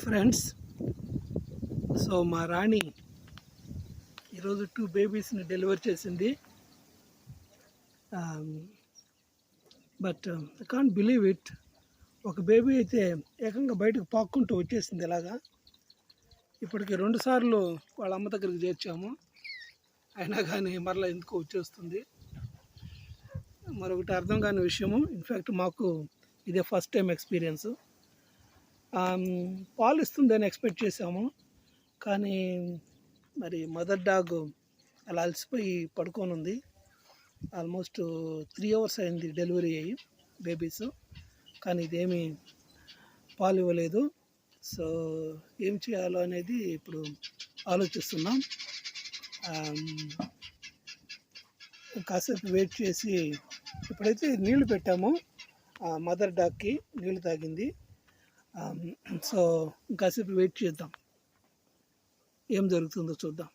Friends, so మా రాణి ఈరోజు 2 బేబీస్ని deliver చేసింది. But I can't believe it. ఒక బేబీ అయితే ఏకంగా బయటకు పాక్కుంటూ వచ్చేసింది. ఇలాగా ఇప్పటికి 2 సార్లు వాళ్ళ అమ్మ దగ్గరికి చేర్చాము, అయినా కానీ మరలా ఎందుకో వచ్చేస్తుంది. మరొకటి అర్థం కాని విషయము. ఇన్ఫ్యాక్ట్ మాకు ఇదే ఫస్ట్ టైం ఎక్స్పీరియన్స్. పాలు ఇస్తుందని ఎక్స్పెక్ట్ చేసాము, కానీ మరి మదర్ డాగ్ అలా అలసిపోయి పడుకొని ఉంది. ఆల్మోస్ట్ 3 అవర్స్ అయింది డెలివరీ అయ్యి బేబీస్, కానీ ఇదేమీ పాలు ఇవ్వలేదు. సో ఏం చేయాలో అనేది ఇప్పుడు ఆలోచిస్తున్నాం. కాసేపు వెయిట్ చేసి ఇప్పుడైతే నీళ్లు పెట్టాము. మదర్ డాగ్కి నీళ్లు తాగింది. సో కాసేపు వెయిట్ చేద్దాం, ఏం జరుగుతుందో చూద్దాం.